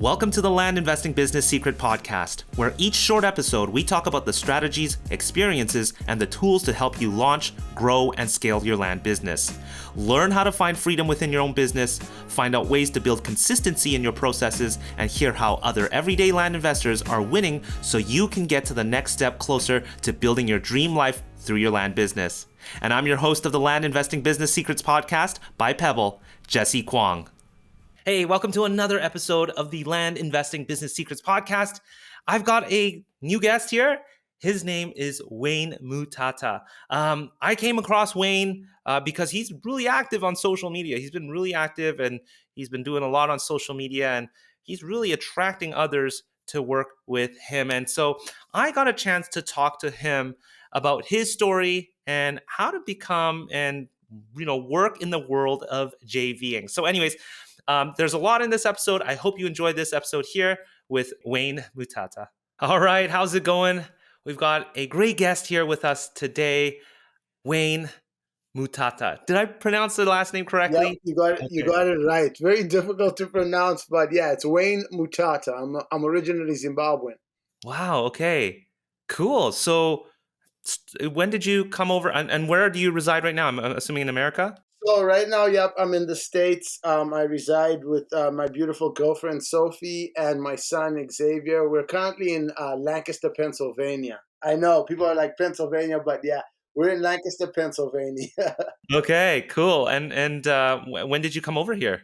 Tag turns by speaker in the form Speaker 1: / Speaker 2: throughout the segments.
Speaker 1: Welcome to the Land Investing Business Secret Podcast, where each short episode we talk about the strategies, experiences, and the tools to help you launch, grow, and scale your land business. Learn how to find freedom within your own business, find out ways to build consistency in your processes, and hear how other everyday land investors are winning so you can get to the next step closer to building your dream life through your land business. And I'm your host of the Land Investing Business Secrets Podcast by Pebble, Jesse Kwong. Hey, welcome to another episode of the Land Investing Business Secrets Podcast. I've got a new guest here. His name is Wayne Mutata. I came across Wayne because he's really active on social media. He's been really active and he's been doing a lot on social media, and he's really attracting others to work with him. And so I got a chance to talk to him about his story and how to become and work in the world of JVing. So anyways, there's a lot in this episode. I hope you enjoyed this episode here with Wayne Mutata. All right, how's it going? We've got a great guest here with us today, Wayne Mutata. Did I pronounce the last name correctly?
Speaker 2: Yep, you got it. Okay. You got it right. Very difficult to pronounce, but yeah, it's Wayne Mutata. I'm originally Zimbabwean.
Speaker 1: Wow. Okay. Cool. So, when did you come over, and where do you reside right now? I'm assuming in America.
Speaker 2: So right now, yep, I'm in the States. I reside with my beautiful girlfriend, Sophie, and my son, Xavier. We're currently in Lancaster, Pennsylvania. I know people are like Pennsylvania, but yeah, we're in Lancaster, Pennsylvania.
Speaker 1: Okay, cool. And when did you come over here?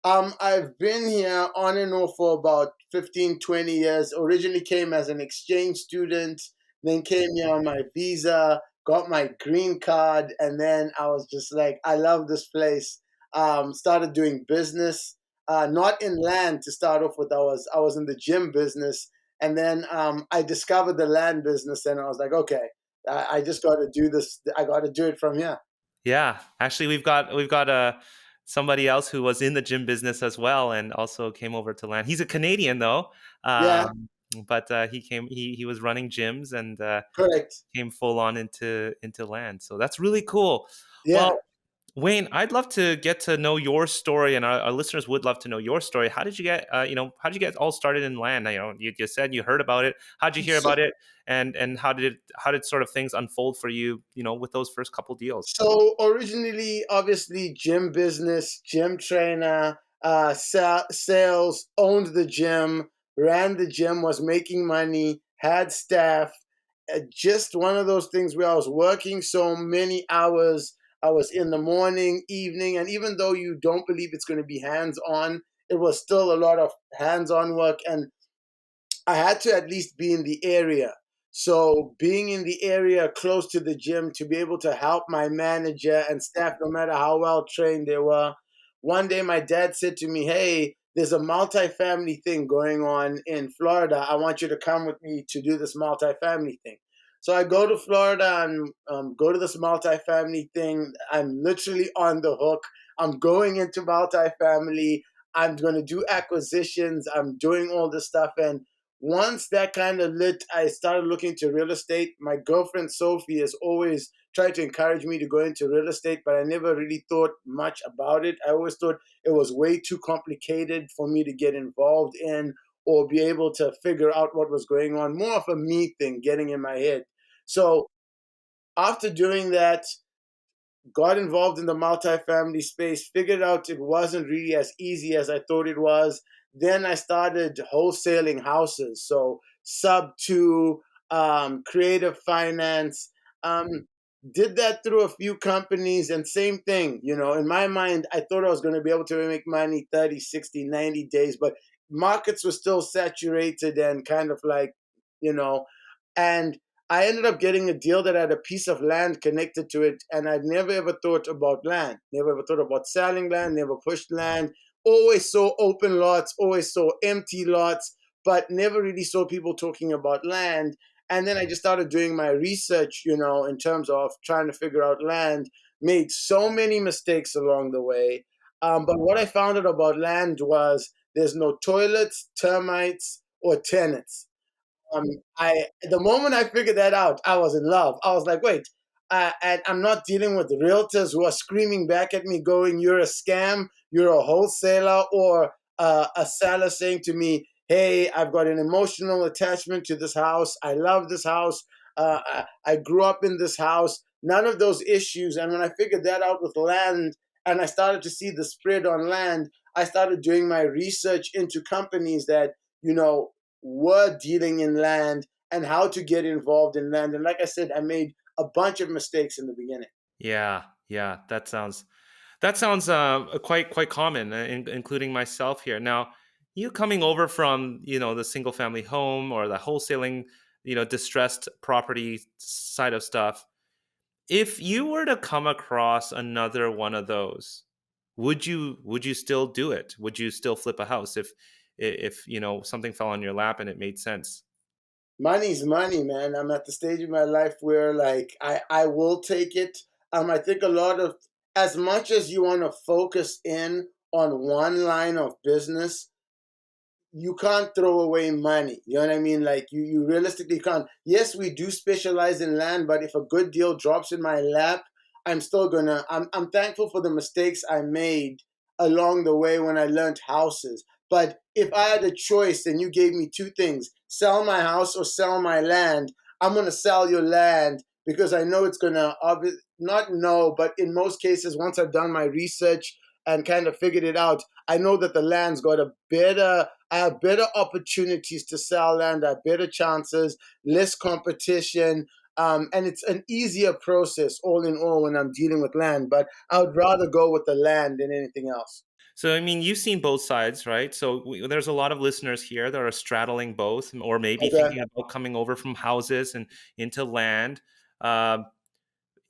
Speaker 2: I've been here on and off for about 15, 20 years. Originally came as an exchange student, then came here on my visa, got my green card, and then I was just like, I love this place. Started doing business, not in land to start off with. I was in the gym business, and then I discovered the land business, and I was like, okay, I just got to do this. I got to do it from here.
Speaker 1: Yeah, actually, we've got somebody else who was in the gym business as well, and also came over to land. He's a Canadian though.
Speaker 2: Yeah.
Speaker 1: But he was running gyms and
Speaker 2: Correct.
Speaker 1: came full on into land. So that's really cool.
Speaker 2: Yeah.
Speaker 1: Well, Wayne, I'd love to get to know your story, and our listeners would love to know your story. How did you get, how did you get all started in land? You just said you heard about it. How did you hear about it, and how did sort of things unfold for you, with those first couple deals?
Speaker 2: So originally, obviously, gym business, gym trainer, sales, owned the gym, ran the gym, was making money, had staff. Just one of those things where I was working so many hours. I was in the morning, evening, and even though you don't believe it's going to be hands-on, it was still a lot of hands-on work, and I had to at least be in the area. So being in the area close to the gym to be able to help my manager and staff, no matter how well trained they were. One day my dad said to me, hey, there's a multifamily thing going on in Florida. I want you to come with me to do this multifamily thing. So I go to Florida and go to this multifamily thing. I'm literally on the hook. I'm going into multifamily. I'm going to do acquisitions. I'm doing all this stuff. And once that kind of lit, I started looking to real estate. My girlfriend, Sophie, has always tried to encourage me to go into real estate, but I never really thought much about it. I always thought it was way too complicated for me to get involved in or be able to figure out what was going on. More of a me thing getting in my head. So after doing that, got involved in the multifamily space, figured out it wasn't really as easy as I thought it was. Then I started wholesaling houses. So sub to creative finance. Did that through a few companies, and same thing, in my mind, I thought I was going to be able to make money 30, 60, 90 days, but markets were still saturated and kind of like, and I ended up getting a deal that had a piece of land connected to it, and I'd never ever thought about land, never ever thought about selling land, never pushed land, always saw open lots, always saw empty lots, but never really saw people talking about land. And then I just started doing my research, in terms of trying to figure out land, made so many mistakes along the way. But what I found out about land was there's no toilets, termites, or tenants. The moment I figured that out, I was in love. I was like, wait, and I'm not dealing with realtors who are screaming back at me going, you're a scam, you're a wholesaler, or a seller saying to me, "Hey, I've got an emotional attachment to this house. I love this house. I grew up in this house." None of those issues. And when I figured that out with land, and I started to see the spread on land, I started doing my research into companies that were dealing in land and how to get involved in land. And like I said, I made a bunch of mistakes in the beginning.
Speaker 1: Yeah, yeah, that sounds quite common, including myself here. Now, you coming over from the single family home or the wholesaling, distressed property side of stuff. If you were to come across another one of those, would you still do it? Would you still flip a house if something fell on your lap and it made sense?
Speaker 2: Money's money, man. I'm at the stage of my life where like I will take it. I think a lot of, as much as you want to focus in on one line of business, you can't throw away money. You know what I mean? Like you realistically can't. Yes, we do specialize in land, but if a good deal drops in my lap, I'm thankful for the mistakes I made along the way when I learned houses. But if I had a choice and you gave me two things, sell my house or sell my land, I'm gonna sell your land because I know it's gonna not know, but in most cases, once I've done my research and kind of figured it out, I know that the land's got I have better opportunities to sell land. I have better chances, less competition, and it's an easier process all in all when I'm dealing with land. But I would rather go with the land than anything else.
Speaker 1: So, I mean, you've seen both sides, right? So, there's a lot of listeners here that are straddling both, or maybe
Speaker 2: Okay.
Speaker 1: thinking about coming over from houses and into land. Um,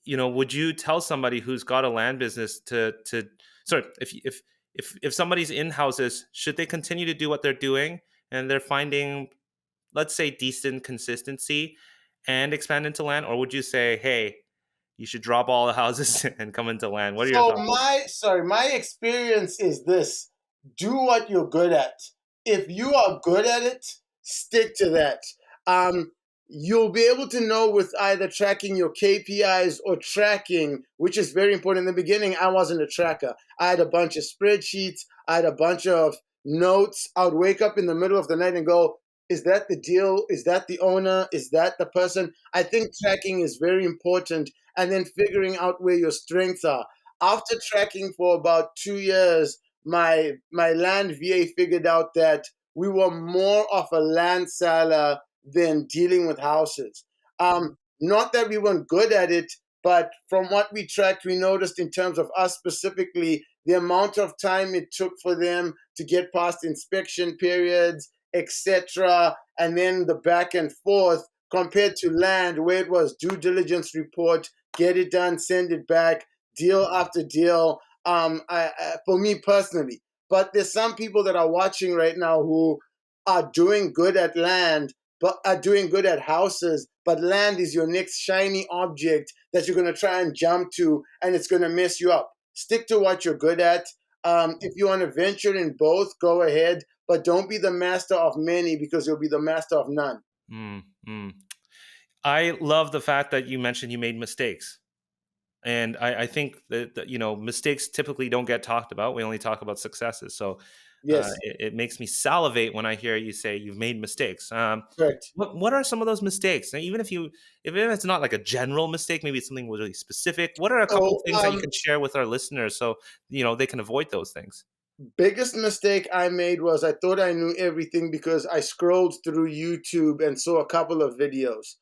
Speaker 1: would you tell somebody who's got a land business to sorry, if somebody's in houses, should they continue to do what they're doing and they're finding, let's say, decent consistency and expand into land, or would you say, hey, you should drop all the houses and come into land? What are your
Speaker 2: So
Speaker 1: thoughts?
Speaker 2: my experience is this: do what you're good at. If you are good at it, stick to that. Um, you'll be able to know with either tracking your KPIs or tracking, which is very important. In the beginning, I wasn't a tracker. I had a bunch of spreadsheets. I had a bunch of notes. I would wake up in the middle of the night and go, "Is that the deal? Is that the owner? Is that the person?" I think tracking is very important, and then figuring out where your strengths are. After tracking for about 2 years, my land VA figured out that we were more of a land seller than dealing with houses. Not that we weren't good at it, but from what we tracked, we noticed in terms of us specifically, the amount of time it took for them to get past inspection periods, etc., and then the back and forth compared to land where it was due diligence report, get it done, send it back, deal after deal. For me personally, but there's some people that are watching right now who are doing good at land, but are doing good at houses. But land is your next shiny object that you're going to try and jump to, and it's going to mess you up. Stick to what you're good at. If you want to venture in both, go ahead, but don't be the master of many because you'll be the master of none.
Speaker 1: Mm, mm. I love the fact that you mentioned you made mistakes. And I think that mistakes typically don't get talked about. We only talk about successes. So
Speaker 2: Yes,
Speaker 1: it makes me salivate when I hear you say you've made mistakes.
Speaker 2: correct.
Speaker 1: What are some of those mistakes? Now, even if it's not like a general mistake, maybe it's something really specific. What are a couple
Speaker 2: Oh,
Speaker 1: things that you can share with our listeners so they can avoid those things?
Speaker 2: biggest mistake I made was I thought I knew everything because I scrolled through YouTube and saw a couple of videos.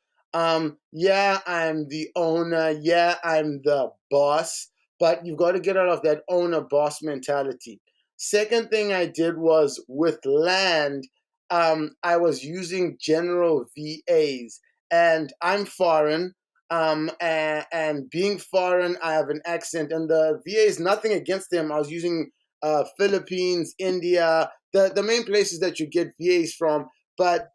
Speaker 2: Yeah, I'm the owner. Yeah, I'm the boss. But you've got to get out of that owner boss mentality. Second thing I did was with land, I was using general VAs, and I'm foreign. And being foreign, I have an accent, and the VA is nothing against them. I was using Philippines, India, the main places that you get VAs from. But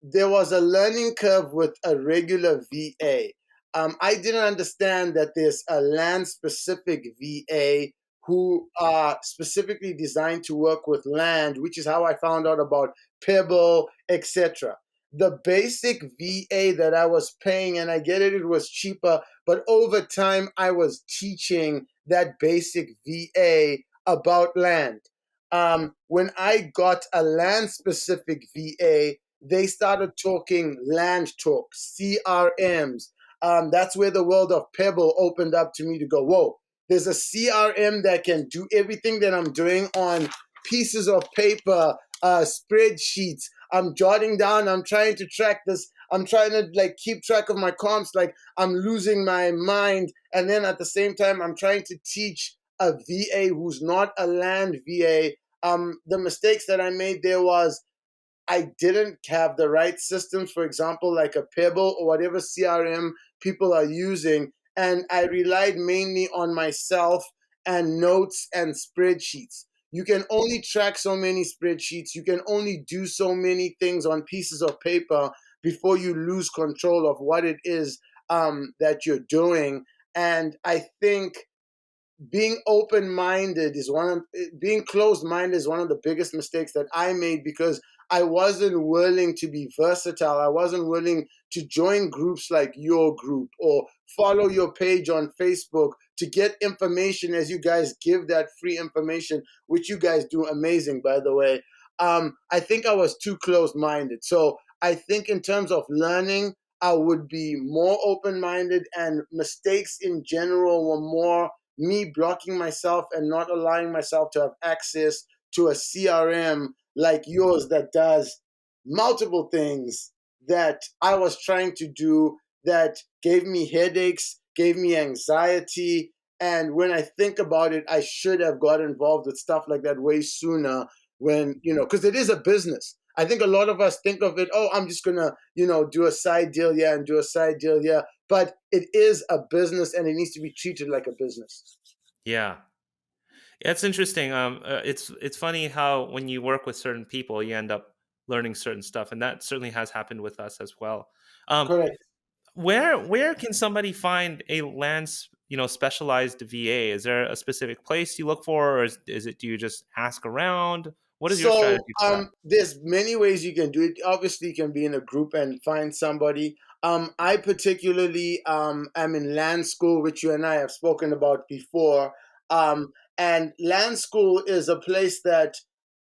Speaker 2: there was a learning curve with a regular VA. I didn't understand that there's a land specific VA who are specifically designed to work with land, which is how I found out about Pebble, etc. The basic VA that I was paying, and I get it, it was cheaper, but over time I was teaching that basic VA about land. When I got a land specific VA, they started talking land talk, CRMs. That's where the world of Pebble opened up to me to go, whoa, there's a CRM that can do everything that I'm doing on pieces of paper, spreadsheets. I'm jotting down, I'm trying to track this. I'm trying to like keep track of my comps, like I'm losing my mind. And then at the same time, I'm trying to teach a VA who's not a land VA. The mistakes that I made there was I didn't have the right systems, for example, like a Pebble or whatever CRM people are using. And I relied mainly on myself and notes and spreadsheets. You can only track so many spreadsheets. You can only do so many things on pieces of paper before you lose control of what it is that you're doing. And I think being open minded is one of being closed minded is one of the biggest mistakes that I made because I wasn't willing to be versatile. I wasn't willing to join groups like your group or follow your page on Facebook to get information as you guys give that free information, which you guys do amazing, by the way. I think I was too closed minded. So I think in terms of learning, I would be more open minded, and mistakes in general were more me blocking myself and not allowing myself to have access to a CRM like yours that does multiple things that I was trying to do that gave me headaches, gave me anxiety. And when I think about it, I should have got involved with stuff like that way sooner when, because it is a business. I think a lot of us think of it, oh, I'm just going to, do a side deal, yeah, and do a side deal, yeah. But it is a business and it needs to be treated like a business.
Speaker 1: Yeah. Yeah, it's interesting. It's funny how when you work with certain people, you end up learning certain stuff, and that certainly has happened with us as well. Um,
Speaker 2: Correct.
Speaker 1: where can somebody find a specialized VA? Is there a specific place you look for, or is it do you just ask around? What is your
Speaker 2: So
Speaker 1: strategy for that?
Speaker 2: there's many ways you can do it. Obviously, you can be in a group and find somebody. I particularly am in land school, which you and I have spoken about before. And land school is a place that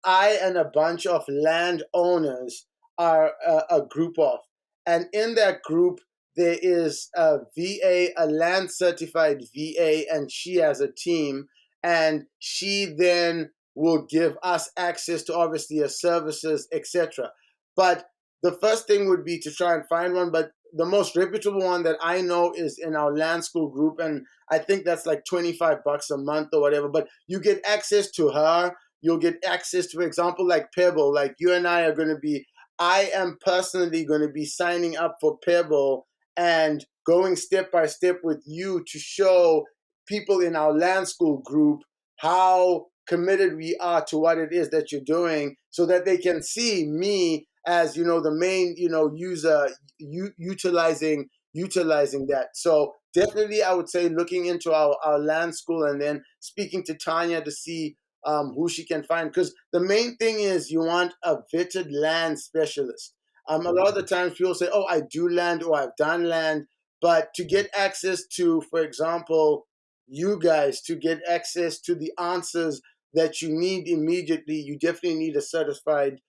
Speaker 2: I and a bunch of landowners are a group of. And in that group, there is a VA, a land certified VA, and she has a team. And she then will give us access to obviously your services, etc. But the first thing would be to try and find one. But the most reputable one that I know is in our land school group, and I think that's like $25 a month or whatever. But you get access to her. You'll get access to, for example, like Pebble. Like you and I are going to be. I am personally going to be signing up for Pebble and going step by step with you to show people in our land school group how committed we are to what it is that you're doing so that they can see me as the main user utilizing that. So definitely I would say looking into our land school and then speaking to Tanya to see who she can find, because the main thing is you want a vetted land specialist. A lot of the times people say, oh, I do land or I've done land, but to get access to, for example, you guys, to get access to the answers that you need immediately, you definitely need a certified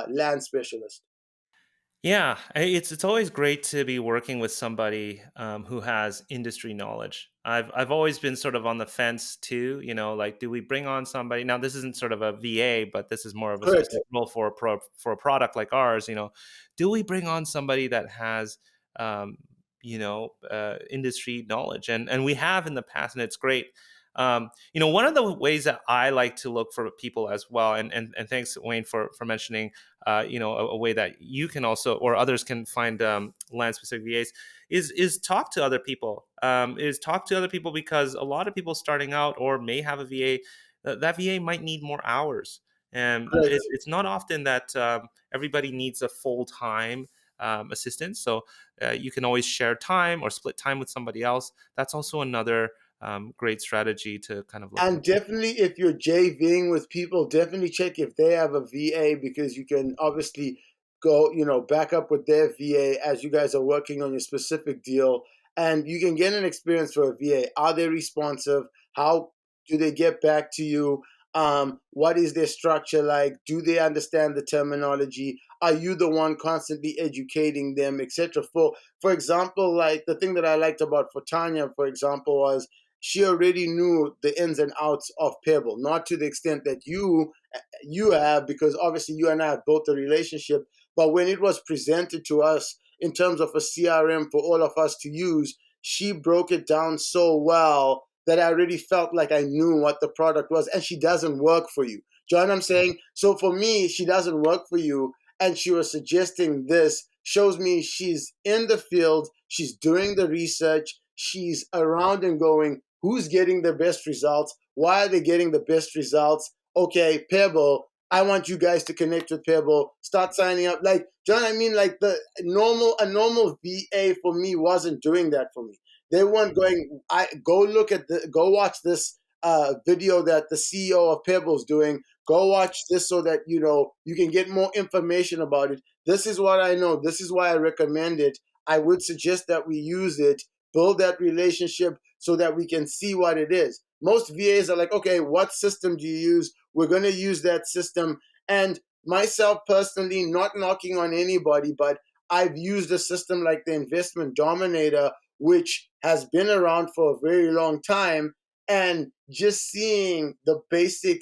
Speaker 2: land specialist.
Speaker 1: It's always great to be working with somebody who has industry knowledge. I've always been sort of on the fence too. Like, do we bring on somebody? Now, this isn't sort of a VA, but this is more of a
Speaker 2: Correct.
Speaker 1: specific role for for a product like ours. Do we bring on somebody that has industry knowledge? And we have in the past, and it's great. One of the ways that I like to look for people as well, and thanks Wayne for mentioning a way that you can also or others can find land specific VAs is talk to other people. Is talk to other people because a lot of people starting out or may have a VA, that VA might need more hours, and
Speaker 2: Correct.
Speaker 1: it's not often that everybody needs a full time assistant. So you can always share time or split time with somebody else. That's also another great strategy to kind of look
Speaker 2: And
Speaker 1: into.
Speaker 2: definitely, if you're JVing with people, definitely check if they have a VA, because you can obviously go, back up with their VA as you guys are working on your specific deal. And you can get an experience for a VA. Are they responsive? How do they get back to you? What is their structure like? Do they understand the terminology? Are you the one constantly educating them, etc.? For example, like the thing that I liked about for Tanya, for example, was she already knew the ins and outs of Pebble, not to the extent that you have, because obviously you and I have built a relationship. But when it was presented to us in terms of a CRM for all of us to use, she broke it down so well that I already felt like I knew what the product was. And she doesn't work for you. Do you know what I'm saying? So for me, she doesn't work for you. And she was suggesting this shows me she's in the field, she's doing the research, she's around and going, who's getting the best results? Why are they getting the best results? Okay, Pebble, I want you guys to connect with Pebble. Start signing up. Like, do you know what I mean? Like a normal VA for me wasn't doing that for me. They weren't going. I go watch this video that the CEO of Pebble's doing. Go watch this so that you can get more information about it. This is what I know. This is why I recommend it. I would suggest that we use it, build that relationship so that we can see what it is. Most VAs are like, okay, what system do you use? We're going to use that system. And myself personally, not knocking on anybody, but I've used a system like the Investment Dominator, which has been around for a very long time. And just seeing the basic,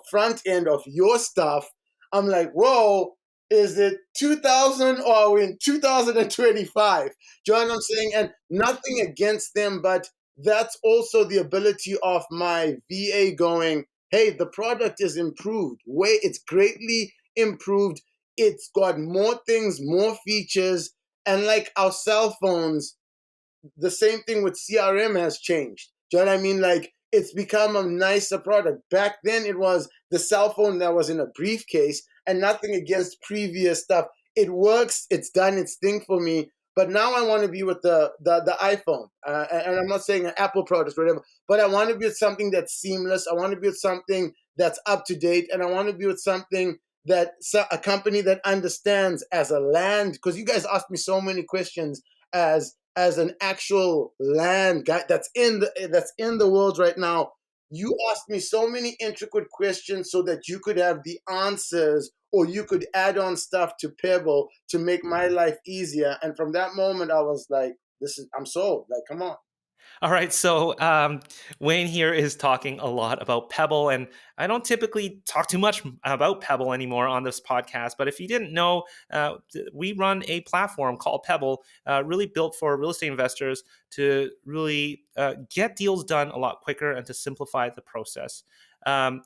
Speaker 2: front end of your stuff, I'm like, whoa, is it 2000 or are we in 2025? Do you know what I'm saying? And nothing against them, but that's also the ability of my VA going, hey, the product is improved. It's greatly improved. It's got more things, more features. And like our cell phones, the same thing with CRM has changed. Do you know what I mean? Like it's become a nicer product. Back then it was the cell phone that was in a briefcase, and nothing against previous stuff. It works, it's done its thing for me. But now I want to be with the iPhone. And I'm not saying an Apple product or whatever, but I want to be with something that's seamless. I want to be with something that's up to date. And I want to be with something that a company that understands as a land, because you guys asked me so many questions as an actual land guy that's in the world right now. You asked me so many intricate questions so that you could have the answers, or you could add on stuff to Pebble to make my life easier. And from that moment, I was like, I'm sold. Like, come on.
Speaker 1: All right, so Wayne here is talking a lot about Pebble, and I don't typically talk too much about Pebble anymore on this podcast. But if you didn't know, we run a platform called Pebble, really built for real estate investors to really get deals done a lot quicker and to simplify the process. Um,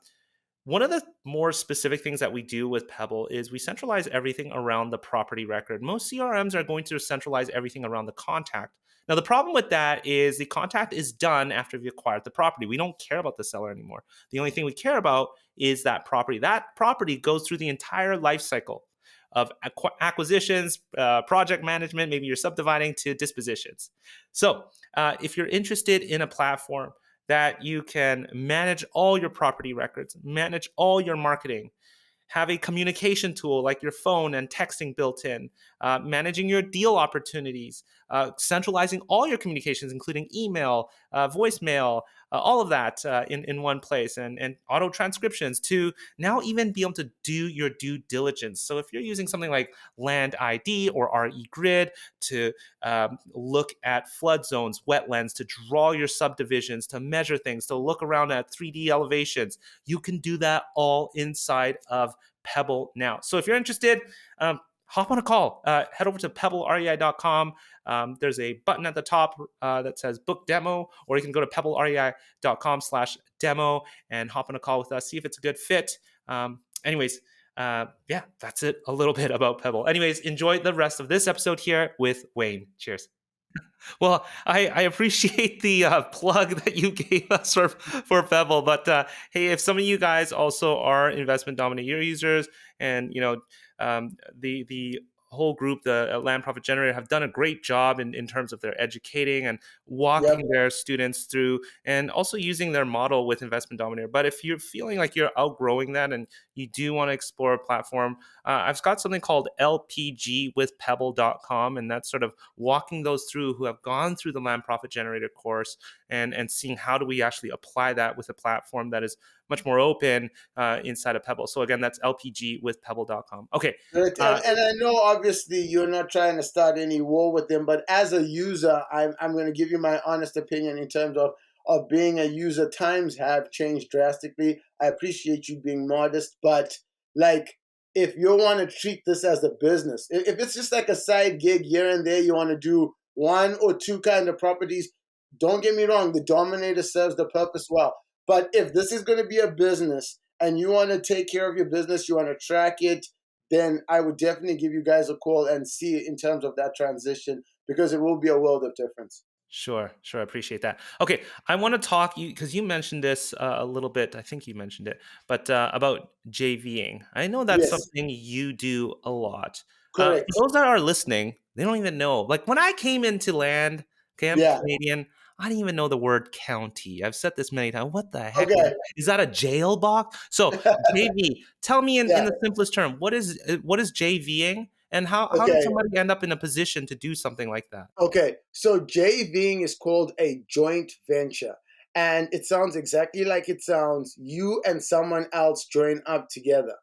Speaker 1: One of the more specific things that we do with Pebble is we centralize everything around the property record. Most CRMs are going to centralize everything around the contact. Now, the problem with that is the contact is done after we acquired the property. We don't care about the seller anymore. The only thing we care about is that property. That property goes through the entire life cycle of acquisitions, project management, maybe you're subdividing to dispositions. So, if you're interested in a platform that you can manage all your property records, manage all your marketing, have a communication tool like your phone and texting built in, managing your deal opportunities, centralizing all your communications, including email, voicemail, all of that in one place, and auto transcriptions to now even be able to do your due diligence. So if you're using something like Land ID or RE Grid to look at flood zones, wetlands, to draw your subdivisions, to measure things, to look around at 3D elevations, you can do that all inside of Pebble now. So if you're interested, hop on a call. Head over to pebblerei.com. There's a button at the top that says book demo, or you can go to pebblerei.com/demo and hop on a call with us, see if it's a good fit. Anyways, yeah, that's it a little bit about Pebble. Anyways, enjoy the rest of this episode here with Wayne. Cheers. Well, I appreciate the plug that you gave us for Pebble, but hey, if some of you guys also are Investment Dominator users, and the whole group, the Land Profit Generator, have done a great job in terms of their educating and
Speaker 2: Yep.
Speaker 1: walking their students through, and also using their model with Investment Dominator. But if you're feeling like you're outgrowing that and you do want to explore a platform, I've got something called lpgwithpebble.com, and that's sort of walking those through who have gone through the Land Profit Generator course and seeing how do we actually apply that with a platform that is much more open inside of Pebble. So again, that's lpgwithpebble.com. Okay.
Speaker 2: Right. And I know obviously you're not trying to start any war with them, but as a user, I'm going to give you my honest opinion in terms of being a user. Times have changed drastically. I appreciate you being modest, but like if you want to treat this as a business, if it's just like a side gig here and there, you want to do one or two kind of properties, don't get me wrong, the Dominator serves the purpose well. But if this is going to be a business and you want to take care of your business, you want to track it, then I would definitely give you guys a call and see in terms of that transition because it will be a world of difference.
Speaker 1: Sure, sure. I appreciate that. Okay, I want to talk you because you mentioned this a little bit. I think you mentioned it, but about JVing. I know that's
Speaker 2: Yes,
Speaker 1: something you do a lot. For
Speaker 2: correct.
Speaker 1: those that are listening, they don't even know. Like when I came into land, okay, I'm
Speaker 2: Yeah.
Speaker 1: Canadian. I didn't even know the word county. I've said this many times. What the heck
Speaker 2: Okay.
Speaker 1: is that? A jail box? So JV. Tell me in
Speaker 2: Yeah.
Speaker 1: the simplest term, what is JVing, and how did
Speaker 2: Okay.
Speaker 1: somebody end up in a position to do something like that?
Speaker 2: Okay, so JVing is called a joint venture, and it sounds exactly like it sounds. You and someone else join up together.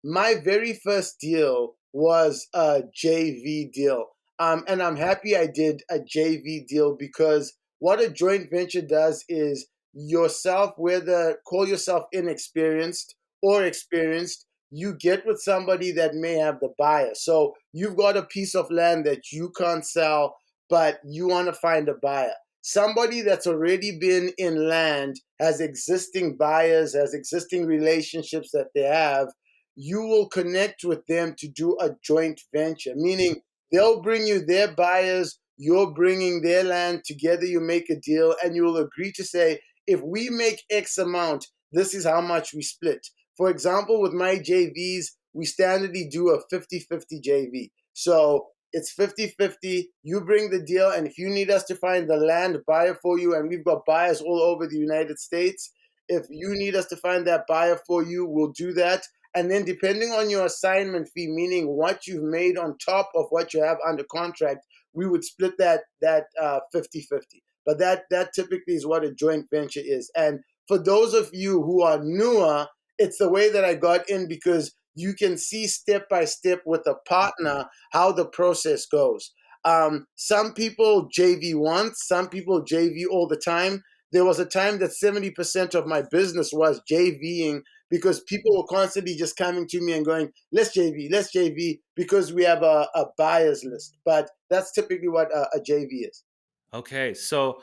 Speaker 2: My very first deal was a JV deal, and I'm happy I did a JV deal because what a joint venture does is yourself, whether call yourself inexperienced or experienced, you get with somebody that may have the buyer. So you've got a piece of land that you can't sell but you want to find a buyer. Somebody that's already been in land, has existing buyers, has existing relationships that they have, you will connect with them to do a joint venture, meaning they'll bring you their buyers, you're bringing their land, together you make a deal, and you will agree to say, if we make X amount, this is how much we split. For example, with my JVs, we standardly do a 50-50 JV. So it's 50-50. You bring the deal, and if you need us to find the land buyer for you, and we've got buyers all over the United States, if you need us to find that buyer for you, we'll do that. And then depending on your assignment fee, meaning what you've made on top of what you have under contract, we would split that 50-50. But that typically is what a joint venture is. And for those of you who are newer, it's the way that I got in because you can see step by step with a partner how the process goes. Some people JV once, some people JV all the time. There was a time that 70% of my business was JVing because people were constantly just coming to me and going, let's JV, because we have a buyers list. But that's typically what a JV is.
Speaker 1: Okay, so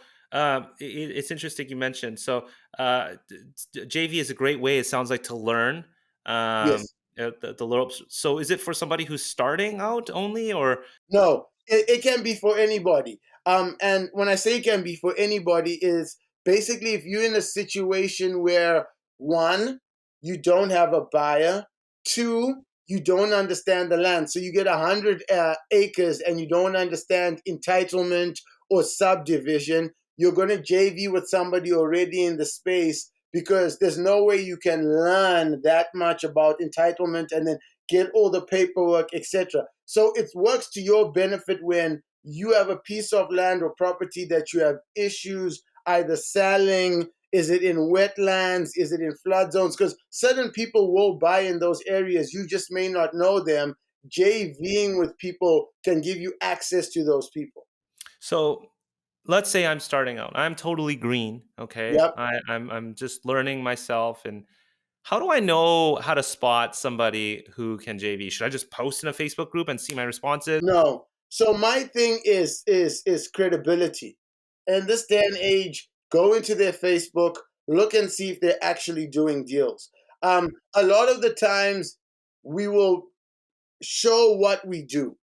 Speaker 1: it's interesting you mentioned. So JV is a great way. It sounds like to learn
Speaker 2: Yes.
Speaker 1: the ropes. So is it for somebody who's starting out only, or
Speaker 2: No, it can be for anybody. And when I say it can be for anybody, is basically if you're in a situation where one, you don't have a buyer, two, you don't understand the land. So you get 100 acres and you don't understand entitlement or subdivision. You're going to JV with somebody already in the space because there's no way you can learn that much about entitlement and then get all the paperwork, etc. So it works to your benefit when you have a piece of land or property that you have issues either selling. Is it in wetlands? Is it in flood zones? Because certain people will buy in those areas. You just may not know them. JVing with people can give you access to those people.
Speaker 1: so? Let's say I'm starting out. I'm totally green. Okay,
Speaker 2: Yep.
Speaker 1: I'm just learning myself. And how do I know how to spot somebody who can JV? Should I just post in a Facebook group and see my responses?
Speaker 2: No. So my thing is credibility. In this day and age, go into their Facebook, look and see if they're actually doing deals. A lot of the times we will show what we do.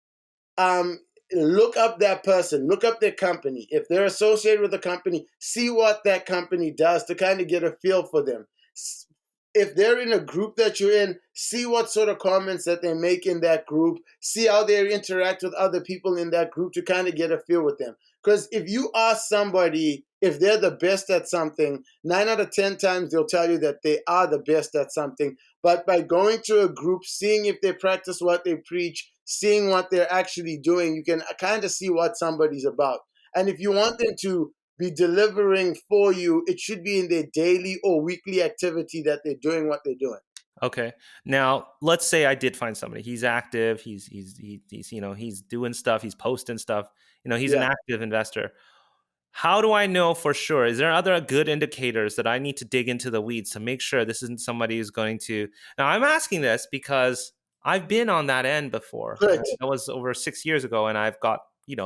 Speaker 2: um, Look up that person, look up their company. If they're associated with a company, see what that company does to kind of get a feel for them. If they're in a group that you're in, see what sort of comments that they make in that group. See how they interact with other people in that group to kind of get a feel with them. Because if you ask somebody if they're the best at something, 9 out of 10 times they'll tell you that they are the best at something. But by going to a group, seeing if they practice what they preach, seeing what they're actually doing, you can kind of see what somebody's about. And if you want them to be delivering for you. It should be in their daily or weekly activity that they're doing what they're doing.
Speaker 1: Okay. Now, let's say I did find somebody. He's active. He's he's doing stuff. He's posting stuff. He's an
Speaker 2: Yeah.
Speaker 1: active investor. How do I know for sure? Is there other good indicators that I need to dig into the weeds to make sure this isn't somebody who's going to? Now, I'm asking this because I've been on that end before.
Speaker 2: Correct.
Speaker 1: That was over 6 years ago, and I've got,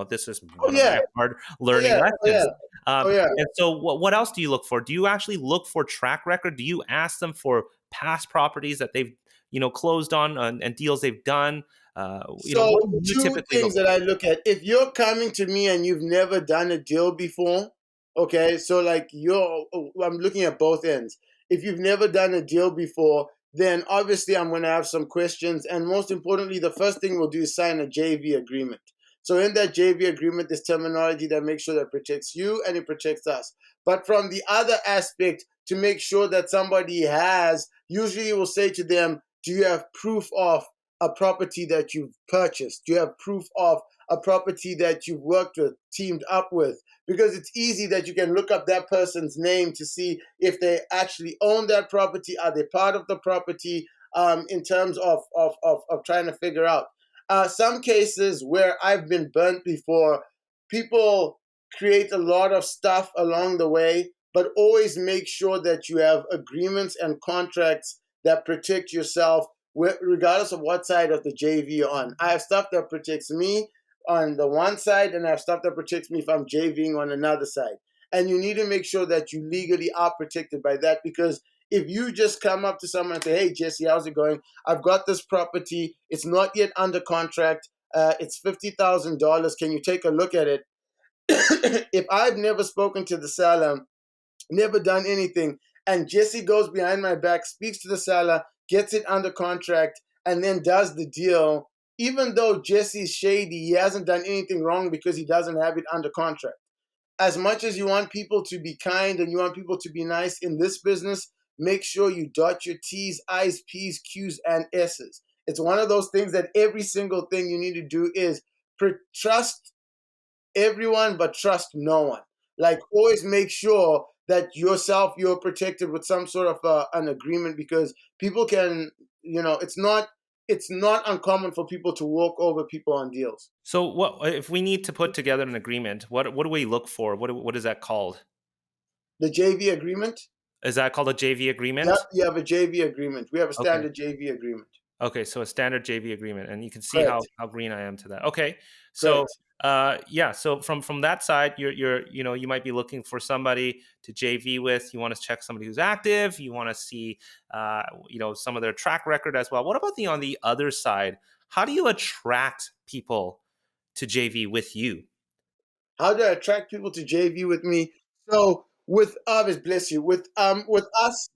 Speaker 1: this is
Speaker 2: Oh
Speaker 1: one of
Speaker 2: yeah.
Speaker 1: my hard
Speaker 2: Oh
Speaker 1: learning
Speaker 2: yeah. Oh yeah.
Speaker 1: lessons.
Speaker 2: Oh yeah.
Speaker 1: And so, what else do you look for? Do you actually look for track record? Do you ask them for past properties that they've, closed on and deals they've done? What
Speaker 2: So
Speaker 1: do you
Speaker 2: two
Speaker 1: typically look
Speaker 2: things that
Speaker 1: for?
Speaker 2: I look at. If you're coming to me and you've never done a deal before, okay, so like I'm looking at both ends. If you've never done a deal before, then obviously I'm going to have some questions. And most importantly, the first thing we'll do is sign a JV agreement. So in that JV agreement, there's terminology that makes sure that protects you and it protects us. But from the other aspect, to make sure that somebody has, usually you will say to them, do you have proof of a property that you've purchased? Do you have proof of a property that you've worked with, teamed up with? Because it's easy that you can look up that person's name to see if they actually own that property. Are they part of the property? In terms of trying to figure out. Some cases where I've been burnt before, people create a lot of stuff along the way, but always make sure that you have agreements and contracts that protect yourself regardless of what side of the JV you're on. I have stuff that protects me on the one side, and I have stuff that protects me if I'm JVing on another side. And you need to make sure that you legally are protected by that, because if you just come up to someone and say, hey, Jesse, how's it going? I've got this property. It's not yet under contract. It's $50,000. Can you take a look at it? If I've never spoken to the seller, never done anything, and Jesse goes behind my back, speaks to the seller, gets it under contract, and then does the deal, even though Jesse's shady, he hasn't done anything wrong because he doesn't have it under contract. As much as you want people to be kind and you want people to be nice in this business, make sure you dot your T's, I's, P's, Q's, and S's. It's one of those things that every single thing you need to do is trust everyone, but trust no one. Like, always make sure that yourself, you're protected with some sort of an agreement, because people can, it's not uncommon for people to walk over people on deals.
Speaker 1: So, what if we need to put together an agreement? What do we look for? What is that called?
Speaker 2: The JV agreement.
Speaker 1: Is that called a JV agreement?
Speaker 2: Yep, you have a JV agreement. We have a
Speaker 1: Okay.
Speaker 2: standard JV agreement.
Speaker 1: Okay, so a standard JV agreement, and you can see how
Speaker 2: Correct.
Speaker 1: green I am to that. Okay, so
Speaker 2: Correct.
Speaker 1: yeah, so from that side, you're you might be looking for somebody to JV with. You want to check somebody who's active. You want to see some of their track record as well. What about on the other side? How do you attract people to JV with you?
Speaker 2: How do I attract people to JV with me? So with bless you, with us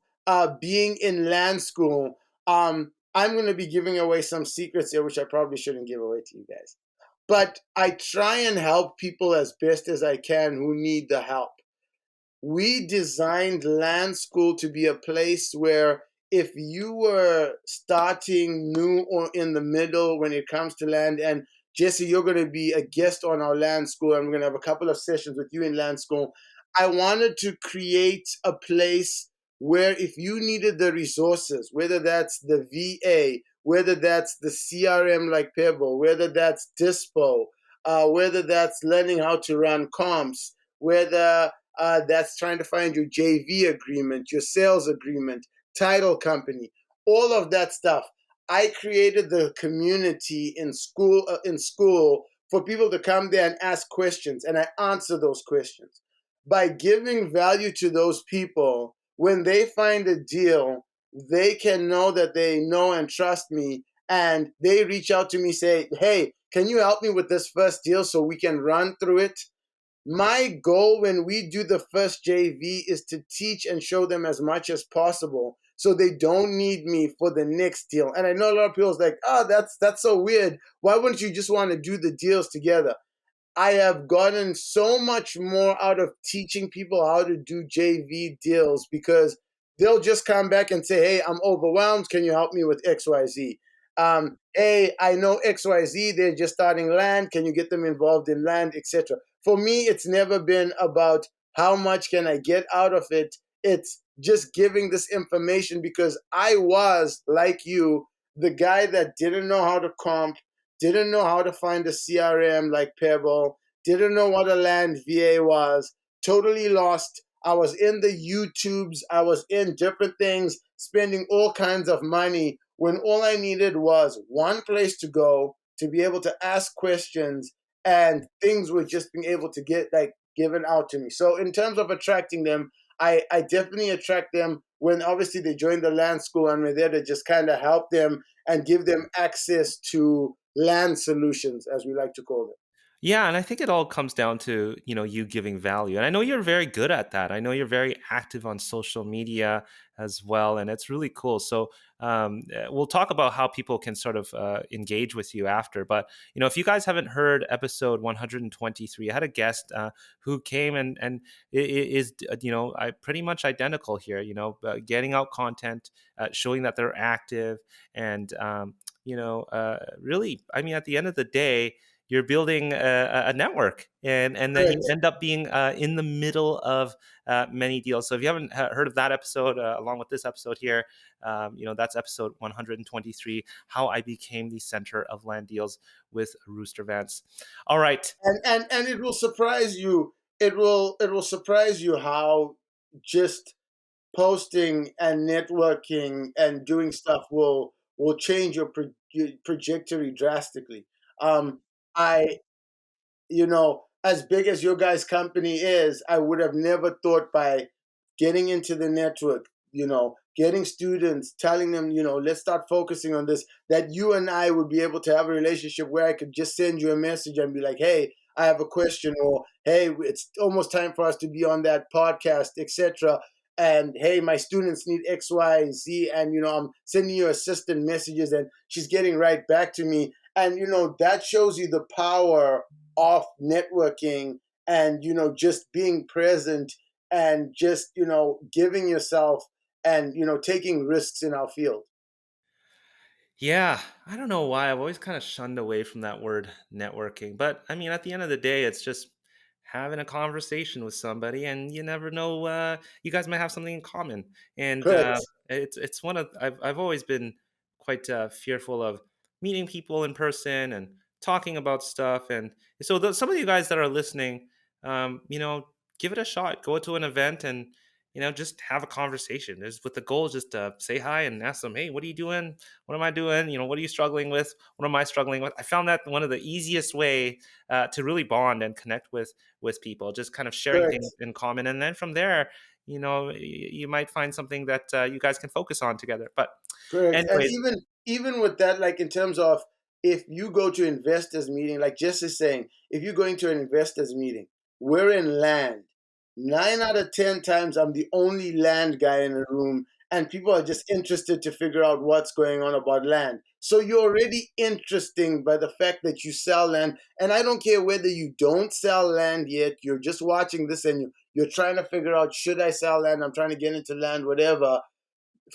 Speaker 2: being in land school, I'm gonna be giving away some secrets here, which I probably shouldn't give away to you guys. But I try and help people as best as I can who need the help. We designed land school to be a place where, if you were starting new or in the middle when it comes to land, and Jesse, you're going to be a guest on our land school, and we're going to have a couple of sessions with you in land school. I wanted to create a place where, if you needed the resources, whether that's the VA, whether that's the CRM like Pebble, whether that's Dispo, whether that's learning how to run comps, whether that's trying to find your JV agreement, your sales agreement, title company, all of that stuff. I created the community in school for people to come there and ask questions, and I answer those questions. By giving value to those people, when they find a deal, they can know that they know and trust me, and they reach out to me, say, hey, can you help me with this first deal so we can run through it? My goal when we do the first JV is to teach and show them as much as possible so they don't need me for the next deal. And I know a lot of people's like, oh, that's so weird. Why wouldn't you just want to do the deals together? I have gotten so much more out of teaching people how to do JV deals, because they'll just come back and say, hey, I'm overwhelmed. Can you help me with XYZ? Hey, I know XYZ. They're just starting land. Can you get them involved in land, etc.? For me, it's never been about how much can I get out of it. It's just giving this information because I was, like you, the guy that didn't know how to comp, didn't know how to find a CRM like Pebble, didn't know what a land VA was, totally lost. I was in the YouTubes, I was in different things, spending all kinds of money when all I needed was one place to go to be able to ask questions, and things were just being able to get like given out to me. So in terms of attracting them, I definitely attract them when obviously they join the land school and we're there to just kind of help them and give them access to land solutions, as we like to call them.
Speaker 1: Yeah, and I think it all comes down to, you giving value. And I know you're very good at that. I know you're very active on social media as well, and it's really cool. So we'll talk about how people can sort of engage with you after. But if you guys haven't heard episode 123, I had a guest who came and is I pretty much identical here. Getting out content, showing that they're active, and really, I mean, at the end of the day, you're building a network, and then you
Speaker 2: Correct.
Speaker 1: end up being in the middle of many deals. So if you haven't heard of that episode along with this episode here, that's episode 123, how I became the center of land deals with Rooster Vance. All right.
Speaker 2: And it will surprise you. It will surprise you how just posting and networking and doing stuff will change your trajectory drastically. I as big as your guys' company is, I would have never thought by getting into the network, getting students, telling them, let's start focusing on this, that you and I would be able to have a relationship where I could just send you a message and be like, hey, I have a question, or hey, it's almost time for us to be on that podcast, etc. And hey, my students need X, Y, Z, and I'm sending you assistant messages, and she's getting right back to me. And that shows you the power of networking, and just being present, and just giving yourself, and taking risks in our field.
Speaker 1: Yeah, I don't know why I've always kind of shunned away from that word networking, but I mean, at the end of the day, it's just having a conversation with somebody, and you never know. You guys might have something in common, and
Speaker 2: Correct.
Speaker 1: it's one of I've always been quite fearful of meeting people in person and talking about stuff, and so some of you guys that are listening, give it a shot. Go to an event and just have a conversation. There's with the goal is just to say hi and ask them, hey, what are you doing? What am I doing? What are you struggling with? What am I struggling with? I found that one of the easiest way to really bond and connect with people, just kind of sharing
Speaker 2: Correct.
Speaker 1: things in common, and then from there, you might find something that you guys can focus on together. But
Speaker 2: Correct. And
Speaker 1: anyways,
Speaker 2: even with that, like in terms of, if you go to investors meeting, like Jess is saying, if you're going to an investors meeting, we're in land. 9 out of 10 times, I'm the only land guy in the room, and people are just interested to figure out what's going on about land. So you're already interesting by the fact that you sell land, and I don't care whether you don't sell land yet. You're just watching this, and you're trying to figure out, should I sell land? I'm trying to get into land, whatever.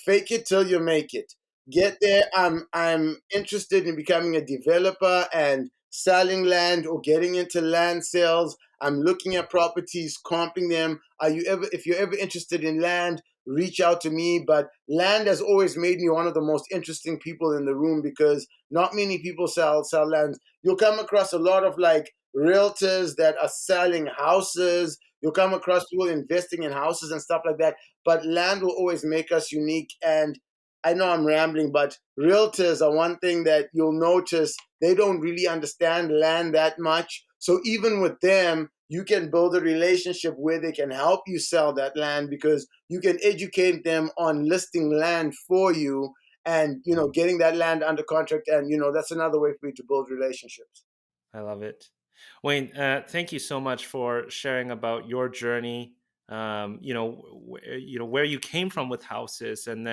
Speaker 2: Fake it till you make it. Get there. I'm interested in becoming a developer and selling land, or getting into land sales. I'm looking at properties, comping them. Are you ever If you're ever interested in land, reach out to me. But land has always made me one of the most interesting people in the room, because not many people sell land. You'll come across a lot of like realtors that are selling houses. You'll come across people investing in houses and stuff like that, but land will always make us unique. And I know I'm rambling, but realtors are one thing that you'll notice they don't really understand land that much. So even with them, you can build a relationship where they can help you sell that land, because you can educate them on listing land for you, and getting that land under contract. And that's another way for you to build relationships.
Speaker 1: I love it. Wayne, thank you so much for sharing about your journey. Where you came from with houses, and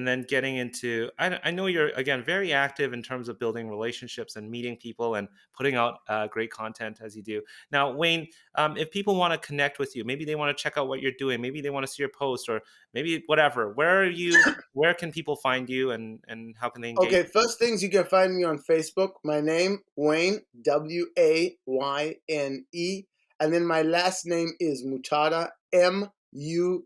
Speaker 1: then getting into. I know you're again very active in terms of building relationships and meeting people and putting out great content as you do. Now, Wayne, if people want to connect with you, maybe they want to check out what you're doing, maybe they want to see your post, or maybe whatever. Where are you? Where can people find you, and how can they engage?
Speaker 2: Okay, first things, you can find me on Facebook. My name, Wayne, Wayne. And then my last name is Mutata, Mutata.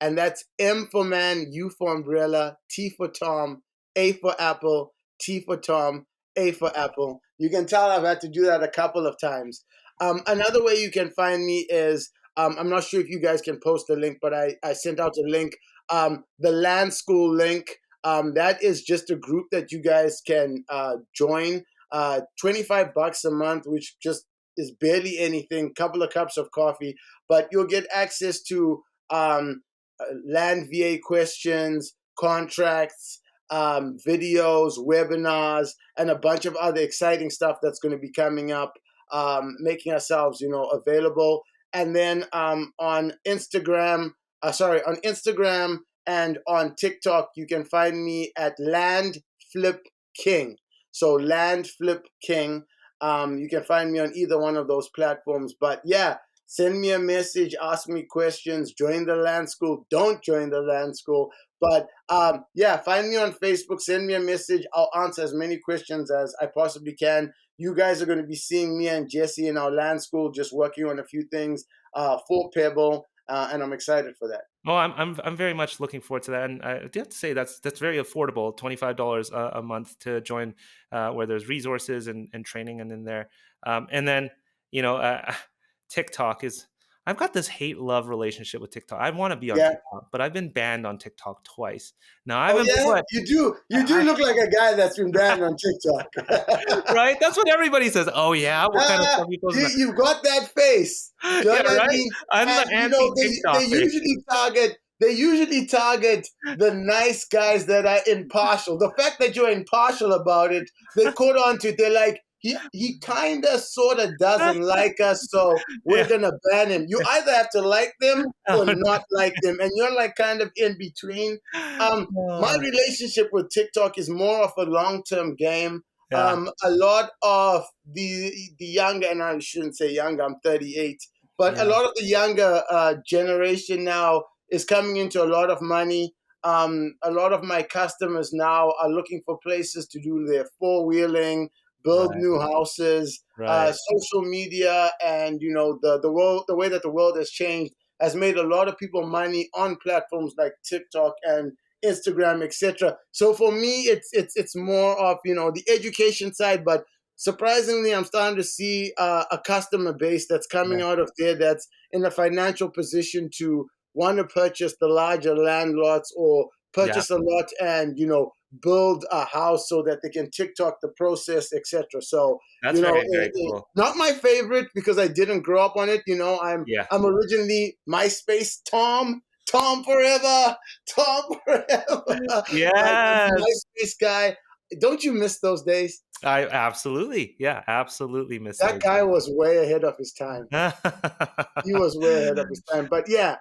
Speaker 2: And that's M for man, U for umbrella, T for Tom, A for apple, T for Tom, A for apple. You can tell I've had to do that a couple of times. Another way you can find me is, I'm not sure if you guys can post the link, but I sent out a link, the Land School link. That is just a group that you guys can join. $25 a month, which just is barely anything, couple of cups of coffee, but you'll get access to land VA questions, contracts, videos, webinars, and a bunch of other exciting stuff that's going to be coming up, making ourselves, available. And then on Instagram and on TikTok, you can find me at Land Flip King. So Land Flip King. You can find me on either one of those platforms. But yeah, send me a message, ask me questions, join the Land School, don't join the Land School. But yeah, find me on Facebook, send me a message. I'll answer as many questions as I possibly can. You guys are going to be seeing me and Jesse in our Land School, just working on a few things for Pebble, and I'm excited for that.
Speaker 1: Oh, I'm very much looking forward to that, and I do have to say that's very affordable. $25 a month to join, where there's resources and training, and in there, and then TikTok is. I've got this hate-love relationship with TikTok. I want to be on TikTok, but I've been banned on TikTok twice. Now I haven't been what?
Speaker 2: You do look like a guy that's been banned on TikTok.
Speaker 1: Right? That's what everybody says. Oh yeah, what kind of stuff you post?
Speaker 2: You've got that face. You know what I mean?
Speaker 1: I'm the anti-TikTok.
Speaker 2: They usually target the nice guys that are impartial. The fact that you're impartial about it, they caught on to it. They're like, he kind of sort of doesn't like us, so we're going to ban him. You either have to like them or not like them, and you're like kind of in between. My relationship with TikTok is more of a long-term game. A lot of the younger, and I shouldn't say younger, I'm 38, but a lot of the younger generation now is coming into a lot of money. A lot of my customers now are looking for places to do their four-wheeling, build new houses. Social media and the way that the world has changed has made a lot of people money on platforms like TikTok and Instagram, etc. So for me, it's more of the education side, but surprisingly, I'm starting to see a customer base that's coming out of there that's in a financial position to want to purchase the larger land lots or purchase a lot and build a house so that they can TikTok the process, etc. So
Speaker 1: that's very cool.
Speaker 2: Not my favorite because I didn't grow up on it. I'm originally MySpace Tom forever.
Speaker 1: Yeah,
Speaker 2: MySpace guy. Don't you miss those days?
Speaker 1: I absolutely miss
Speaker 2: that guy. Was way ahead of his time. He was way ahead of his time. But yeah.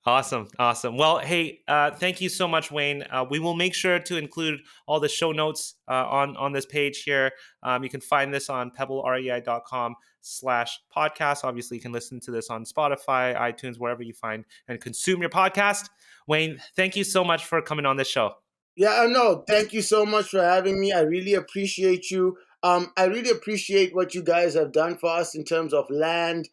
Speaker 1: Awesome. Well, hey, thank you so much, Wayne. We will make sure to include all the show notes on this page here. You can find this on pebblerei.com/podcast. Obviously, you can listen to this on Spotify, iTunes, wherever you find and consume your podcast. Wayne, thank you so much for coming on this show.
Speaker 2: Yeah, no, thank you so much for having me. I really appreciate you. I really appreciate what you guys have done for us in terms of land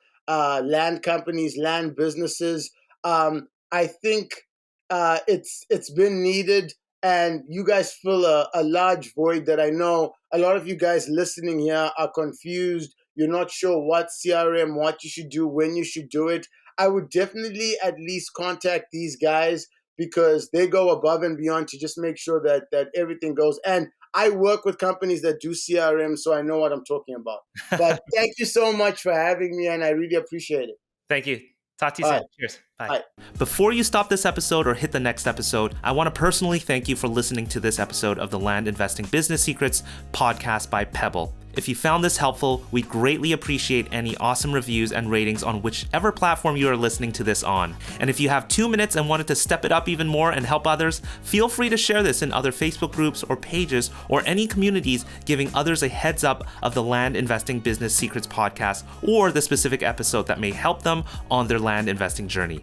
Speaker 2: companies, land businesses. I think it's been needed, and you guys fill a large void that I know a lot of you guys listening here are confused. You're not sure what CRM, what you should do, when you should do it. I would definitely at least contact these guys because they go above and beyond to just make sure that everything goes. And I work with companies that do CRM, so I know what I'm talking about. But thank you so much for having me, and I really appreciate it.
Speaker 1: Thank you. Talk to you soon. Cheers. Bye. Before you stop this episode or hit the next episode, I want to personally thank you for listening to this episode of the Land Investing Business Secrets podcast by Pebble. If you found this helpful, we'd greatly appreciate any awesome reviews and ratings on whichever platform you are listening to this on. And if you have 2 minutes and wanted to step it up even more and help others, feel free to share this in other Facebook groups or pages or any communities, giving others a heads up of the Land Investing Business Secrets podcast or the specific episode that may help them on their land investing journey.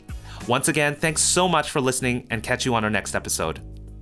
Speaker 1: Once again, thanks so much for listening, and catch you on our next episode.